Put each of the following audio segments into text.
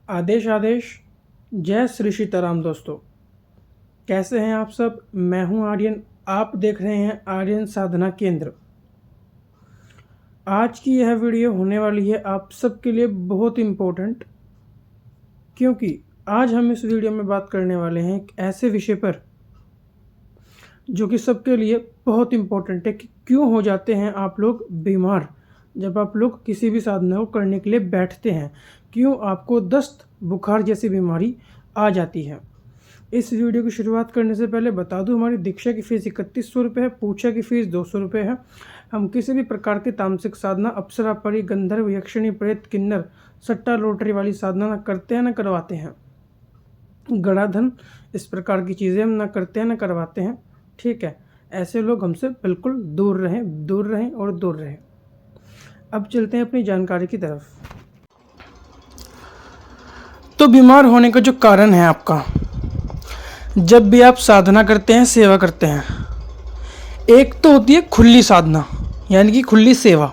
आदेश आदेश। जय श्री सीताराम। दोस्तों, कैसे हैं आप सब? मैं हूं आर्यन, आप देख रहे हैं आर्यन साधना केंद्र। आज की यह वीडियो होने वाली है आप सबके लिए बहुत इम्पोर्टेंट, क्योंकि आज हम इस वीडियो में बात करने वाले हैं एक ऐसे विषय पर जो कि सबके लिए बहुत इम्पोर्टेंट है कि क्यों हो जाते हैं आप लोग बीमार जब आप लोग किसी भी साधना को करने के लिए बैठते हैं। क्यों आपको दस्त, बुखार जैसी बीमारी आ जाती है। इस वीडियो की शुरुआत करने से पहले बता दूं, हमारी दीक्षा की फ़ीस 3100 रुपये है, पूजा की फ़ीस 200 रुपये है। हम किसी भी प्रकार की तामसिक साधना, अप्सरा, परी, गंधर्व, यक्षिणी, प्रेत, किन्नर, सट्टा लॉटरी वाली साधना ना करते हैं ना करवाते हैं। गणाधन, इस प्रकार की चीज़ें हम ना करते हैं ना करवाते हैं। ठीक है, ऐसे लोग हमसे बिल्कुल दूर रहें, दूर रहें और दूर रहें। अब चलते हैं अपनी जानकारी की तरफ। तो बीमार होने का जो कारण है आपका, जब भी आप साधना करते हैं, सेवा करते हैं, एक तो होती है खुली साधना यानी कि खुली सेवा,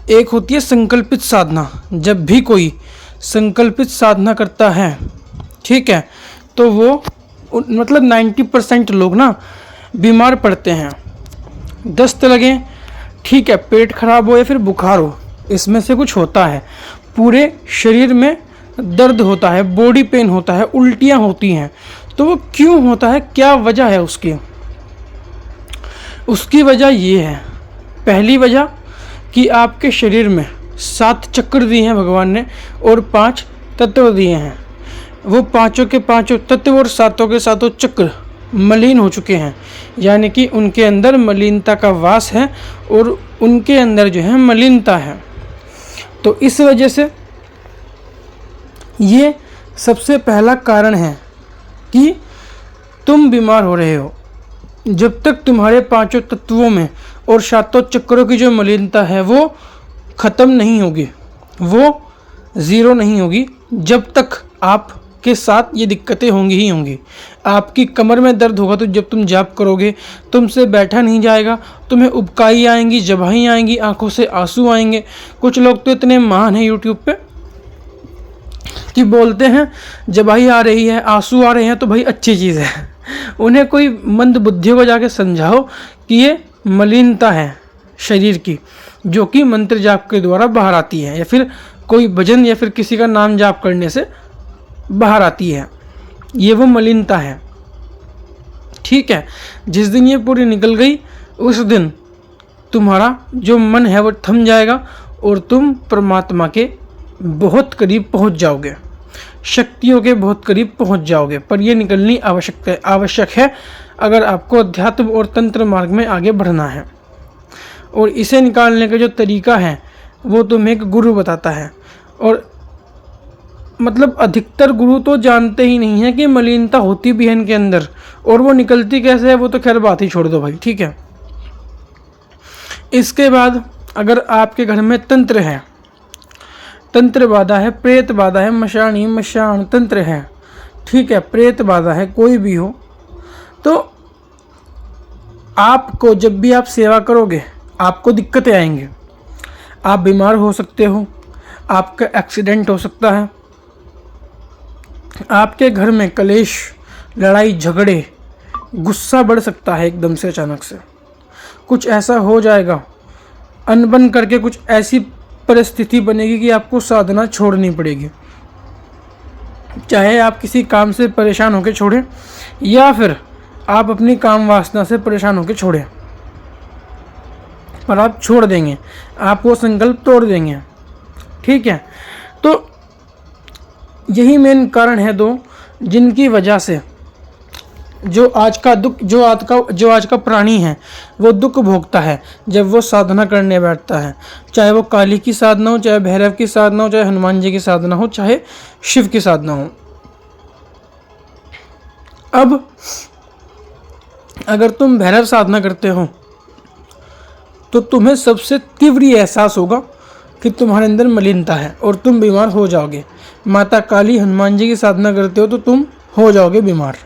एक होती है संकल्पित साधना। जब भी कोई संकल्पित साधना करता है, ठीक है, तो वो मतलब 90% लोग ना बीमार पड़ते हैं। दस्त लगे, ठीक है, पेट खराब हो या फिर बुखार हो, इसमें से कुछ होता है। पूरे शरीर में दर्द होता है, बॉडी पेन होता है, उल्टियाँ होती हैं। तो वो क्यों होता है, क्या वजह है उसकी वजह ये है। पहली वजह कि आपके शरीर में 7 चक्र दिए हैं भगवान ने और 5 तत्व दिए हैं। वो पांचों के पांचों तत्व और 7 के 7 चक्र मलिन हो चुके हैं, यानी कि उनके अंदर मलिनता का वास है और उनके अंदर जो है मलिनता है। तो इस वजह से ये सबसे पहला कारण है कि तुम बीमार हो रहे हो। जब तक तुम्हारे 5 तत्वों में और 7 चक्रों की जो मलिनता है वो ख़त्म नहीं होगी, वो ज़ीरो नहीं होगी, जब तक आप के साथ ये दिक्कतें होंगी ही होंगी। आपकी कमर में दर्द होगा तो जब तुम जाप करोगे तुमसे बैठा नहीं जाएगा, तुम्हें उबकाई आएंगी, जबाही आएंगी, आंखों से आंसू आएंगे। कुछ लोग तो इतने महान हैं यूट्यूब पे कि बोलते हैं जबाही आ रही है, आंसू आ रहे हैं तो भाई अच्छी चीज़ है। उन्हें कोई मंद बुद्धियों को जाके समझाओ कि ये मलिनता है शरीर की, जो कि मंत्र जाप के द्वारा बाहर आती है या फिर कोई भजन या फिर किसी का नाम जाप करने से बाहर आती है। ये वो मलिनता है, ठीक है। जिस दिन ये पूरी निकल गई उस दिन तुम्हारा जो मन है वो थम जाएगा और तुम परमात्मा के बहुत करीब पहुंच जाओगे, शक्तियों के बहुत करीब पहुंच जाओगे। पर ये निकलनी आवश्यक है अगर आपको अध्यात्म और तंत्र मार्ग में आगे बढ़ना है। और इसे निकालने का जो तरीका है वो तुम्हें एक गुरु बताता है। और मतलब अधिकतर गुरु तो जानते ही नहीं है कि मलिनता होती भी है इनके अंदर और वो निकलती कैसे है, वो तो खैर बात ही छोड़ दो भाई, ठीक है। इसके बाद अगर आपके घर में तंत्र है, तंत्र बाधा है, प्रेत बाधा है, मशानी मशान तंत्र है, ठीक है, प्रेत बाधा है, कोई भी हो, तो आपको जब भी आप सेवा करोगे आपको दिक्कतें आएंगी। आप बीमार हो सकते हो, आपका एक्सीडेंट हो सकता है, आपके घर में कलेश, लड़ाई झगड़े, गुस्सा बढ़ सकता है एकदम से, अचानक से कुछ ऐसा हो जाएगा, अनबन करके कुछ ऐसी परिस्थिति बनेगी कि आपको साधना छोड़नी पड़ेगी। चाहे आप किसी काम से परेशान होकर छोड़ें या फिर आप अपनी काम वासना से परेशान होकर छोड़ें, पर आप छोड़ देंगे, आप वो संकल्प तोड़ देंगे, ठीक है। तो यही मेन कारण है दो, जिनकी वजह से जो आज का दुख, जो आज का प्राणी है वो दुख भोगता है जब वो साधना करने बैठता है। चाहे वो काली की साधना हो, चाहे भैरव की साधना हो, चाहे हनुमान जी की साधना हो, चाहे शिव की साधना हो। अब अगर तुम भैरव साधना करते हो तो तुम्हें सबसे तीव्र एहसास होगा कि तुम्हारे अंदर मलिनता है और तुम बीमार हो जाओगे। माता काली, हनुमान जी की साधना करते हो तो तुम हो जाओगे बीमार।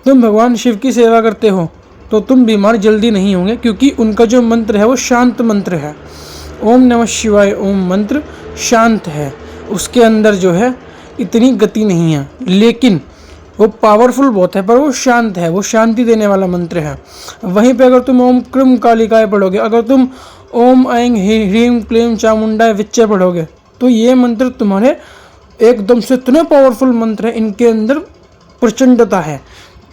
तुम भगवान शिव की सेवा करते हो तो तुम बीमार जल्दी नहीं होंगे, क्योंकि उनका जो मंत्र है वो शांत मंत्र है। ओम नमः शिवाय ओम मंत्र शांत है, उसके अंदर जो है इतनी गति नहीं है, लेकिन वो पावरफुल बहुत है, पर वो शांत है, वो शांति देने वाला मंत्र है। वहीं पे अगर तुम ओम क्रीम कालिकाय पढ़ोगे, अगर तुम ओम ऐं ह्रीं क्लीं चामुंडाय विच्चे पढ़ोगे, तो ये मंत्र तुम्हारे एकदम से इतने पावरफुल मंत्र है, इनके अंदर प्रचंडता है,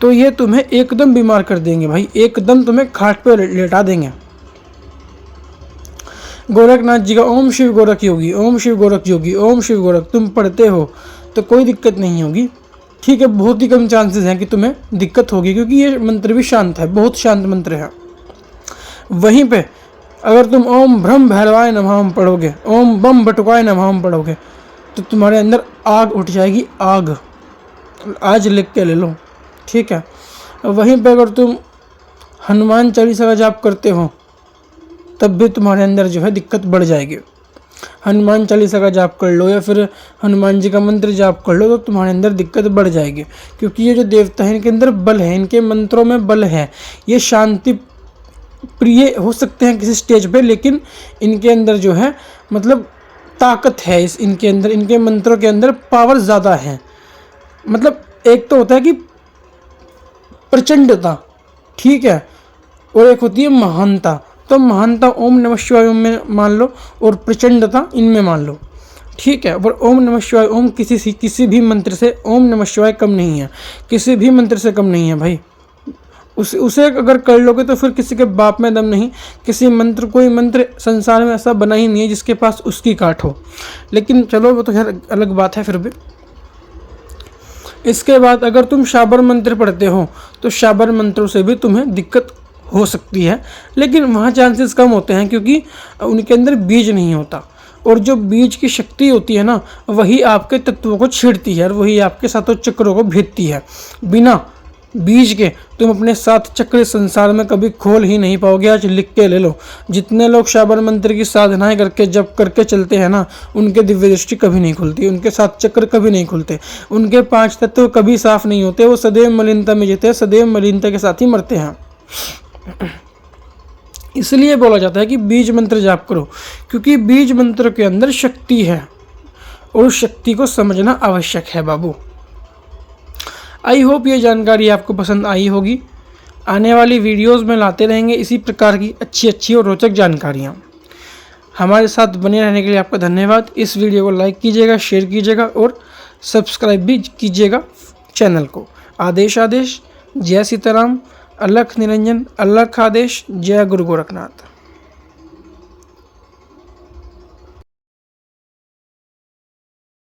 तो ये तुम्हें एकदम बीमार कर देंगे भाई, एकदम तुम्हें खाट पे लेटा देंगे। गोरखनाथ जी का ओम शिव गोरख योगी, ओम शिव गोरख योगी, ओम शिव गोरख तुम पढ़ते हो तो कोई दिक्कत नहीं होगी, ठीक है। बहुत ही कम चांसेस हैं कि तुम्हें दिक्कत होगी, क्योंकि ये मंत्र भी शांत है, बहुत शांत मंत्र है। वहीं पे अगर तुम ओम ब्रह्म भैरवाय नमः पढ़ोगे, ओम बम बटुकाय नमः पढ़ोगे, तो तुम्हारे अंदर आग उठ जाएगी, आग। आज लिख के ले लो, ठीक है। वहीं पे अगर तुम हनुमान चालीसा का जाप करते हो, तब भी तुम्हारे अंदर जो है दिक्कत बढ़ जाएगी। हनुमान चालीसा का जाप कर लो या फिर हनुमान जी का मंत्र जाप कर लो, तो तुम्हारे अंदर दिक्कत बढ़ जाएगी, क्योंकि ये जो देवता है इनके अंदर बल है, इनके मंत्रों में बल है। ये शांति प्रिय हो सकते हैं किसी स्टेज पे, लेकिन इनके अंदर जो है मतलब ताकत है, इस इनके अंदर, इनके मंत्रों के अंदर पावर ज़्यादा है। मतलब एक तो होता है कि प्रचंडता, ठीक है, और एक होती है महानता। तो महानता ओम नमः शिवाय ओम में मान लो, और प्रचंडता इनमें मान लो, ठीक है। और ओम नमः शिवाय ओम किसी भी मंत्र से ओम नमः शिवाय कम नहीं है, किसी भी मंत्र से कम नहीं है भाई। उसे अगर कर लोगे तो फिर किसी के बाप में दम नहीं। किसी मंत्र, कोई मंत्र संसार में ऐसा बना ही नहीं है जिसके पास उसकी काट हो। लेकिन चलो वो तो खैर अलग बात है फिर भी। इसके बाद अगर तुम शाबर मंत्र पढ़ते हो, तो शाबर मंत्रों से भी तुम्हें दिक्कत हो सकती है, लेकिन वहाँ चांसेस कम होते हैं, क्योंकि उनके अंदर बीज नहीं होता, और जो बीज की शक्ति होती है ना, वही आपके तत्वों को छेड़ती है और वही आपके सातों चक्रों को भेदती है। बिना बीज के तुम अपने 7 चक्र संसार में कभी खोल ही नहीं पाओगे। आज लिख के ले लो, जितने लोग शाबर मंत्र की साधनाएं करके जप करके चलते हैं ना, उनके दिव्य दृष्टि कभी नहीं खुलती, उनके 7 चक्र कभी नहीं खुलते, उनके 5 तत्व कभी साफ नहीं होते, वो सदैव मलिनता में जीते हैं, सदैव मलिनता के साथ ही मरते हैं। इसलिए बोला जाता है कि बीज मंत्र जाप करो, क्योंकि बीज मंत्र के अंदर शक्ति है और उस शक्ति को समझना आवश्यक है बाबू। आई होप ये जानकारी आपको पसंद आई होगी। आने वाली वीडियोस में लाते रहेंगे इसी प्रकार की अच्छी और रोचक जानकारियाँ। हमारे साथ बने रहने के लिए आपका धन्यवाद। इस वीडियो को लाइक कीजिएगा, शेयर कीजिएगा और सब्सक्राइब भी कीजिएगा चैनल को। आदेश आदेश, जय सीताराम, अलख निरंजन, अलख आदेश, जय गुरु गोरखनाथ।